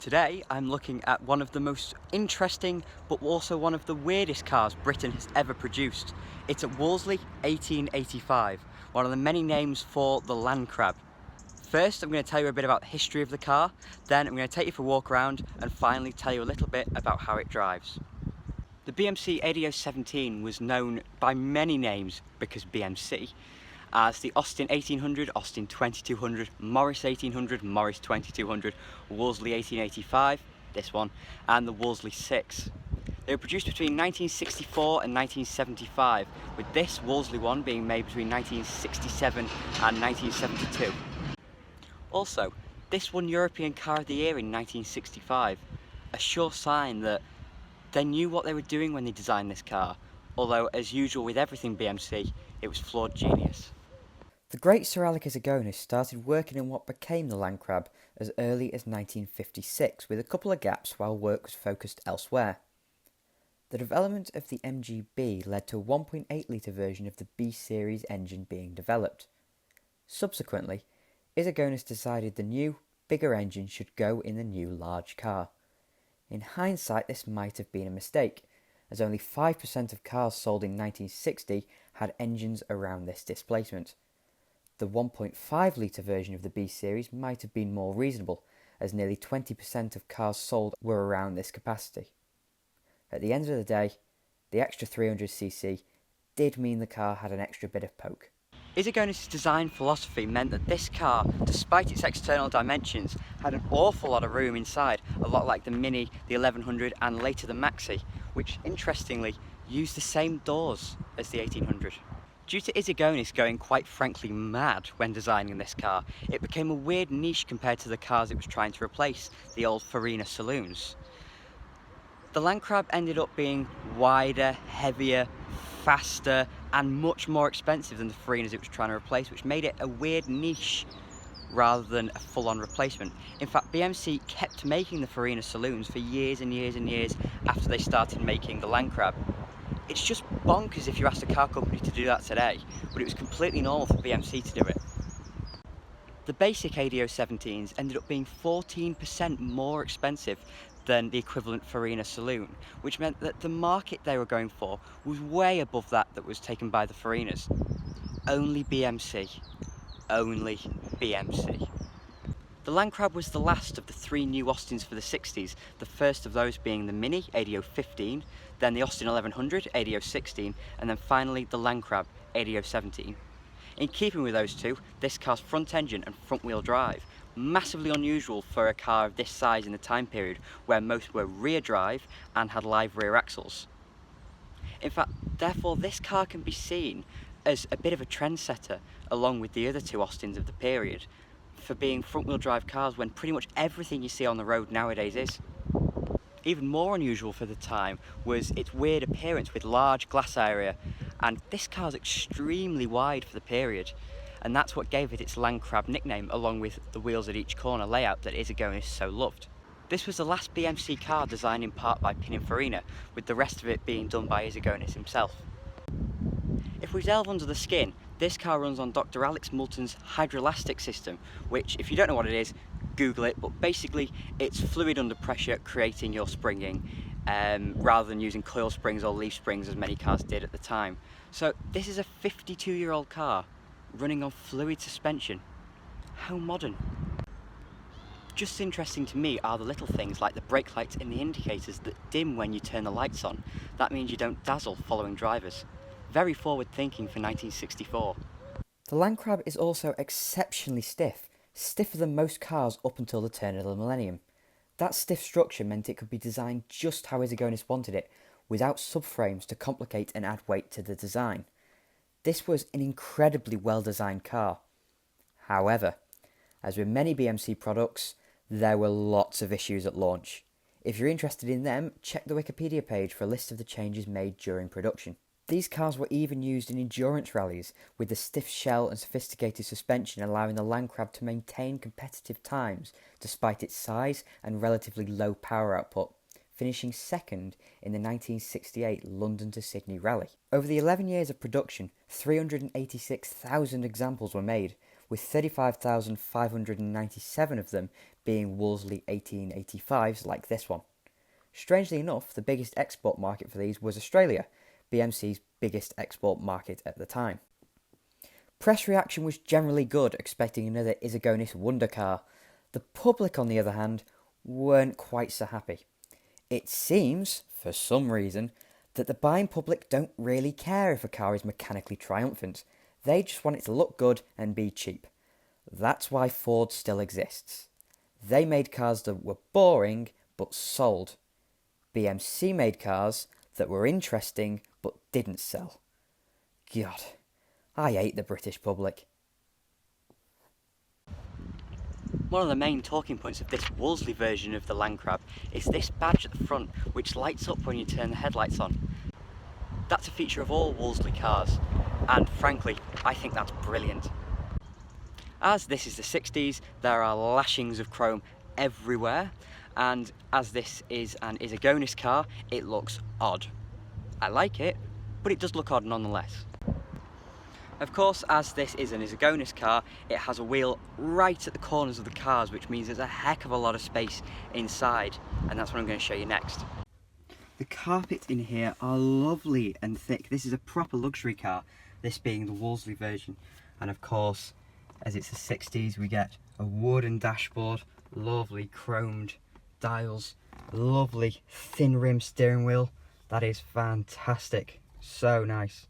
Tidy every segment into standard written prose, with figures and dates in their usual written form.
Today I'm looking at one of the most interesting but also one of the weirdest cars Britain has ever produced. It's at Wolseley 1885, one of the many names for the Landcrab. First I'm going to tell you a bit about the history of the car, then I'm going to take you for a walk around and finally tell you a little bit about how it drives. The BMC ADO 17 was known by many names because BMC, as the Austin 1800, Austin 2200, Morris 1800, Morris 2200, Wolseley 1885, this one, and the Wolseley 6. They were produced between 1964 and 1975, with this Wolseley one being made between 1967 and 1972. Also, this won European Car of the Year in 1965, a sure sign that they knew what they were doing when they designed this car, although as usual with everything BMC, it was flawed genius. The great Sir Alec Issigonis started working on what became the Landcrab as early as 1956, with a couple of gaps while work was focused elsewhere. The development of the MGB led to a 1.8 litre version of the B series engine being developed. Subsequently, Issigonis decided the new, bigger engine should go in the new large car. In hindsight, this might have been a mistake, as only 5% of cars sold in 1960 had engines around this displacement. The 1.5 litre version of the B series might have been more reasonable, as nearly 20% of cars sold were around this capacity. At the end of the day, the extra 300cc did mean the car had an extra bit of poke. Issigonis' design philosophy meant that this car, despite its external dimensions, had an awful lot of room inside, a lot like the Mini, the 1100 and later the Maxi, which interestingly used the same doors as the 1800. Due to Issigonis going quite frankly mad when designing this car, it became a weird niche compared to the cars it was trying to replace, the old Farina saloons. The Landcrab ended up being wider, heavier, faster and much more expensive than the Farinas it was trying to replace, which made it a weird niche rather than a full-on replacement. In fact, BMC kept making the Farina saloons for years and years and years after they started making the Landcrab. It's just bonkers if you asked a car company to do that today, but it was completely normal for BMC to do it. The basic ADO 17s ended up being 14% more expensive than the equivalent Farina saloon, which meant that the market they were going for was way above that was taken by the Farinas. Only BMC. Only BMC. The Landcrab was the last of the three new Austins for the 60s, the first of those being the Mini, ADO 15, then the Austin 1100, ADO 16, and then finally the Landcrab, ADO 17. In keeping with those two, this car's front engine and front wheel drive, massively unusual for a car of this size in the time period where most were rear drive and had live rear axles. In fact, therefore this car can be seen as a bit of a trendsetter along with the other two Austins of the period, for being front-wheel drive cars when pretty much everything you see on the road nowadays is. Even more unusual for the time was its weird appearance with large glass area, and this car's extremely wide for the period, and that's what gave it its Landcrab nickname, along with the wheels at each corner layout that Issigonis so loved. This was the last BMC car designed in part by Pininfarina, with the rest of it being done by Issigonis himself. If we delve under the skin, this car runs on Dr. Alex Moulton's hydroelastic system, which, if you don't know what it is, Google it, but basically it's fluid under pressure creating your springing, rather than using coil springs or leaf springs as many cars did at the time. So this is a 52-year-old car running on fluid suspension. How modern. Just interesting to me are the little things like the brake lights and the indicators that dim when you turn the lights on. That means you don't dazzle following drivers. Very forward thinking for 1964. The Landcrab is also exceptionally stiff, stiffer than most cars up until the turn of the millennium. That stiff structure meant it could be designed just how Issigonis wanted it, without subframes to complicate and add weight to the design. This was an incredibly well-designed car. However, as with many BMC products, there were lots of issues at launch. If you're interested in them, check the Wikipedia page for a list of the changes made during production. These cars were even used in endurance rallies, with the stiff shell and sophisticated suspension allowing the Landcrab to maintain competitive times despite its size and relatively low power output, finishing second in the 1968 London to Sydney rally. Over the 11 years of production, 386,000 examples were made, with 35,597 of them being Wolseley 1885s like this one. Strangely enough, the biggest export market for these was Australia, BMC's biggest export market at the time. Press reaction was generally good, expecting another Issigonis wonder car. The public, on the other hand, weren't quite so happy. It seems, for some reason, that the buying public don't really care if a car is mechanically triumphant. They just want it to look good and be cheap. That's why Ford still exists. They made cars that were boring but sold. BMC made cars that were interesting but didn't sell. God, I hate the British public. One of the main talking points of this Wolseley version of the Landcrab is this badge at the front, which lights up when you turn the headlights on. That's a feature of all Wolseley cars, and frankly, I think that's brilliant. As this is the 60s, there are lashings of chrome everywhere, and as this is an Issigonis car, it looks odd. I like it, but it does look odd nonetheless. Of course, as this is an Issigonis car, it has a wheel right at the corners of the cars, which means there's a heck of a lot of space inside, and that's what I'm going to show you next. The carpets in here are lovely and thick. This is a proper luxury car, this being the Wolseley version. And of course, as it's the 60s, we get a wooden dashboard, lovely chromed dials, lovely thin rim steering wheel. That is fantastic, so nice.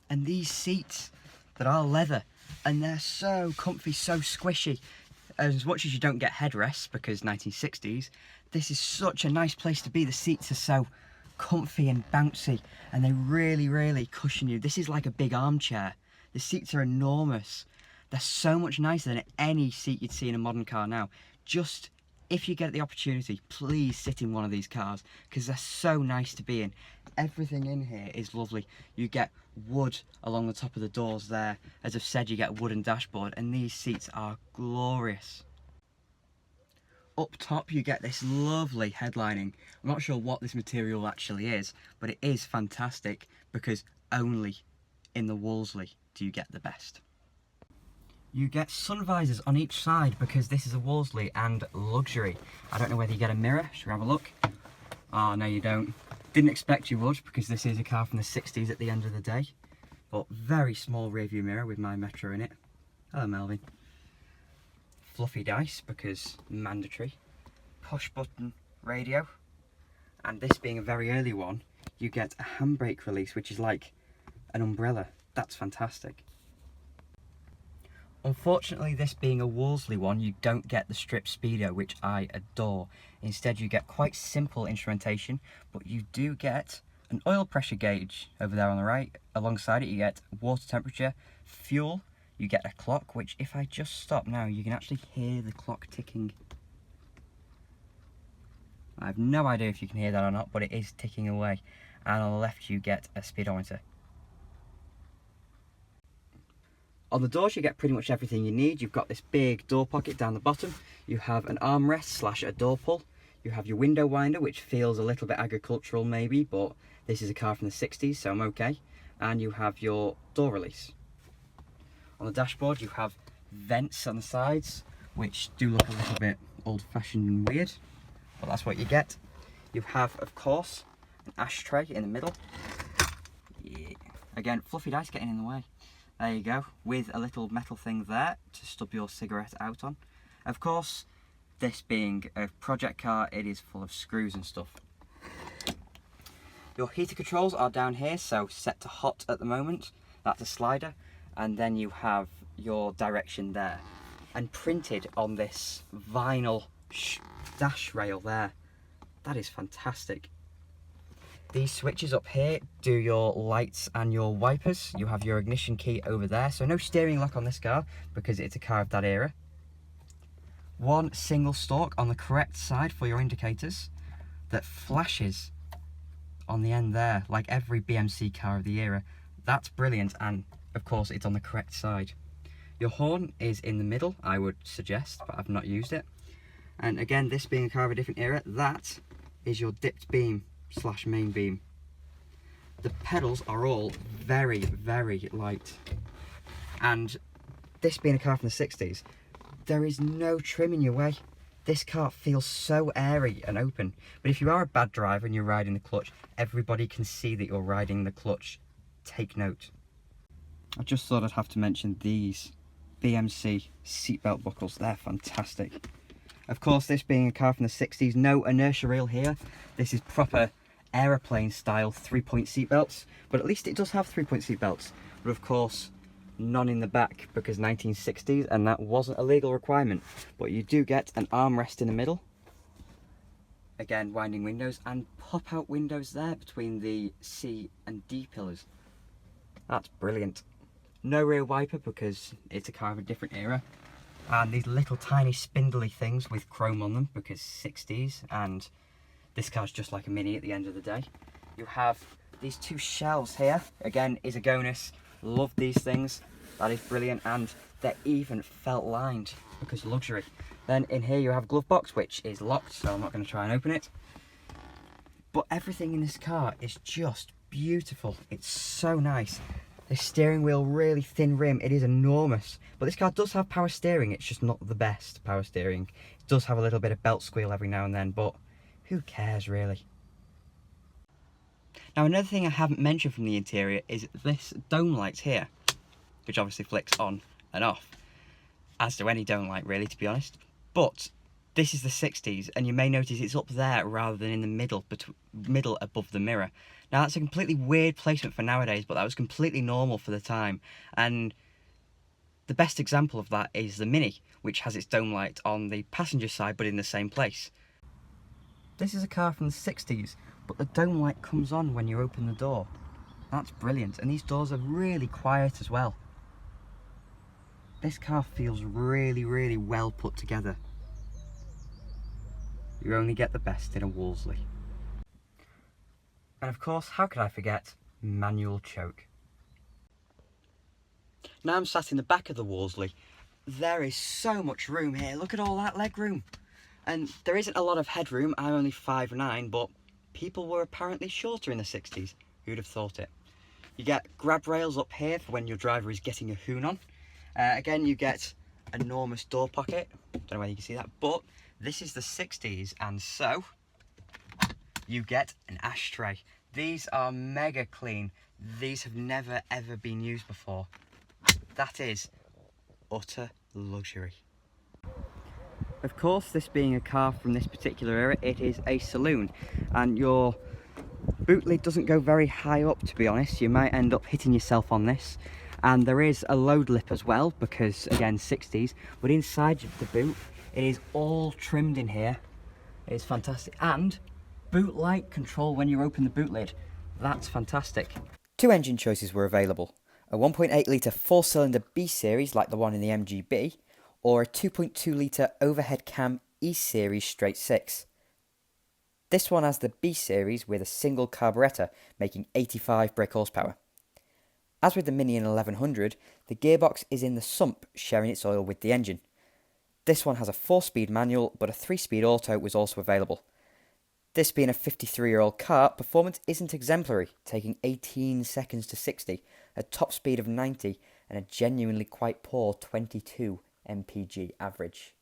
And these seats that are leather, and they're so comfy, so squishy. As much as you don't get headrests, because 1960s, this is such a nice place to be. The seats are so comfy and bouncy, and they really cushion you. This is like a big armchair. The seats are enormous. They're so much nicer than any seat you'd see in a modern car now. Just, if you get the opportunity, please sit in one of these cars, because they're so nice to be in. Everything in here is lovely. You get wood along the top of the doors there. As I've said, you get a wooden dashboard, and these seats are glorious. Up top you get this lovely headlining. I'm not sure what this material actually is, but it is fantastic, because only in the Wolseley do you get the best. You get sun visors on each side, because this is a Wolseley and luxury. I don't know whether you get a mirror. Should we have a look? Oh, no you don't. Didn't expect you would, because this is a car from the 60s at the end of the day. But very small rear view mirror with my Metro in it. Hello Melvin. Fluffy dice, because mandatory. Push button radio. And this being a very early one, you get a handbrake release, which is like an umbrella. That's fantastic. Unfortunately, this being a Wolseley one, you don't get the strip speedo, which I adore. Instead, you get quite simple instrumentation, but you do get an oil pressure gauge over there on the right. Alongside it, you get water temperature, fuel, you get a clock, which if I just stop now, you can actually hear the clock ticking. I have no idea if you can hear that or not, but it is ticking away. And on the left, you get a speedometer. On the doors you get pretty much everything you need. You've got this big door pocket down the bottom. You have an armrest / a door pull. You have your window winder, which feels a little bit agricultural maybe, but this is a car from the 60s, so I'm okay. And you have your door release. On the dashboard you have vents on the sides, which do look a little bit old-fashioned and weird, but that's what you get. You have, of course, an ashtray in the middle. Yeah. Again, fluffy dice getting in the way. There you go, with a little metal thing there to stub your cigarette out on. Of course, this being a project car, it is full of screws and stuff. Your heater controls are down here, so set to hot at the moment. That's a slider. And then you have your direction there. And printed on this vinyl dash rail there. That is fantastic. These switches up here do your lights and your wipers. You have your ignition key over there, so no steering lock on this car because it's a car of that era. One single stalk on the correct side for your indicators that flashes on the end there, like every BMC car of the era. That's brilliant, and of course it's on the correct side. Your horn is in the middle, I would suggest, but I've not used it. And again, this being a car of a different era, that is your dipped beam / main beam. The pedals are all very light, and this being a car from the 60s, there is no trim in your way. This car feels so airy and open. But if you are a bad driver and you're riding the clutch, everybody can see that you're riding the clutch. Take note. I just thought I'd have to mention these BMC seatbelt buckles. They're fantastic. Of course, this being a car from the 60s, no inertia reel here. This is proper aeroplane style 3-point seatbelts, but at least it does have 3-point seatbelts. But of course, none in the back because 1960s, and that wasn't a legal requirement. But you do get an armrest in the middle. Again, winding windows and pop-out windows there between the C and D pillars. That's brilliant. No rear wiper because it's a car of a different era. And these little tiny spindly things with chrome on them because 60s, and this car's just like a Mini at the end of the day. You have these two shelves here. Again, Issigonis, love these things. That is brilliant, and they're even felt lined because luxury. Then in here you have a glove box, which is locked, so I'm not going to try and open it. But everything in this car is just beautiful. It's so nice. The steering wheel, really thin rim, it is enormous. But this car does have power steering, it's just not the best power steering. It does have a little bit of belt squeal every now and then, but who cares really? Now another thing I haven't mentioned from the interior is this dome light here, which obviously flicks on and off, as do any dome light really, to be honest. But this is the 60s, and you may notice it's up there rather than in the middle above the mirror. Now that's a completely weird placement for nowadays, but that was completely normal for the time. And the best example of that is the Mini, which has its dome light on the passenger side but in the same place. This is a car from the 60s, but the dome light comes on when you open the door. That's brilliant, and these doors are really quiet as well. This car feels really, really well put together. You only get the best in a Wolseley. And of course, how could I forget manual choke? Now I'm sat in the back of the Wolseley. There is so much room here. Look at all that leg room. And there isn't a lot of headroom. I'm only 5'9", but people were apparently shorter in the 60s. Who'd have thought it? You get grab rails up here for when your driver is getting a hoon on. Again, you get enormous door pocket. Don't know whether you can see that, but this is the 60s, and so you get an ashtray. These are mega clean. These have never ever been used before. That is utter luxury. Of course, this being a car from this particular era, it is a saloon, and your boot lid doesn't go very high up, to be honest. You might end up hitting yourself on this. And there is a load lip as well, because again 60s, but inside of the boot it is all trimmed in here. It is fantastic. And boot light control when you open the boot lid. That's fantastic. Two engine choices were available: a 1.8 litre 4-cylinder B series like the one in the MGB, or a 2.2 litre overhead cam E series straight 6. This one has the B series with a single carburettor making 85 brake horsepower. As with the Mini in 1100, the gearbox is in the sump, sharing its oil with the engine. This one has a 4-speed manual, but a 3-speed auto was also available. This being a 53-year-old car, performance isn't exemplary, taking 18 seconds to 60, a top speed of 90, and a genuinely quite poor 22 mpg average.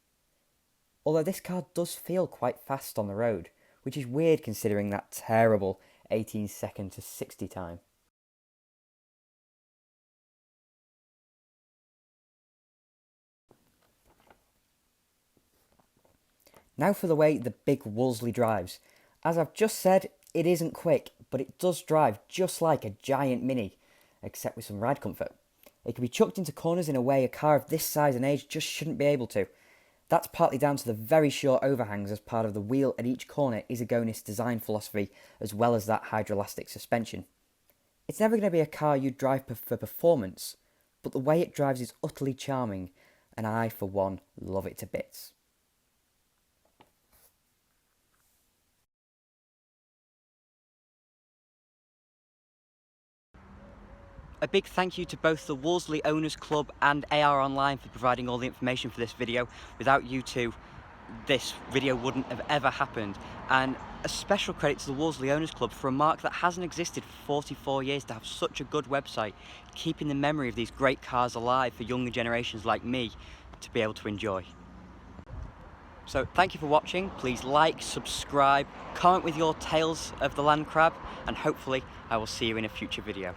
Although this car does feel quite fast on the road, which is weird considering that terrible 18 second to 60 time. Now for the way the big Wolseley drives. As I've just said, it isn't quick, but it does drive just like a giant Mini, except with some ride comfort. It can be chucked into corners in a way a car of this size and age just shouldn't be able to. That's partly down to the very short overhangs as part of the wheel at each corner Issigonis design philosophy, as well as that hydroelastic suspension. It's never going to be a car you'd drive for performance, but the way it drives is utterly charming, and I, for one, love it to bits. A big thank you to both the Wolseley Owners Club and AR Online for providing all the information for this video. Without you two, this video wouldn't have ever happened. And a special credit to the Wolseley Owners Club for a marque that hasn't existed for 44 years to have such a good website, keeping the memory of these great cars alive for younger generations like me to be able to enjoy. So thank you for watching. Please like, subscribe, comment with your tales of the Landcrab, and hopefully I will see you in a future video.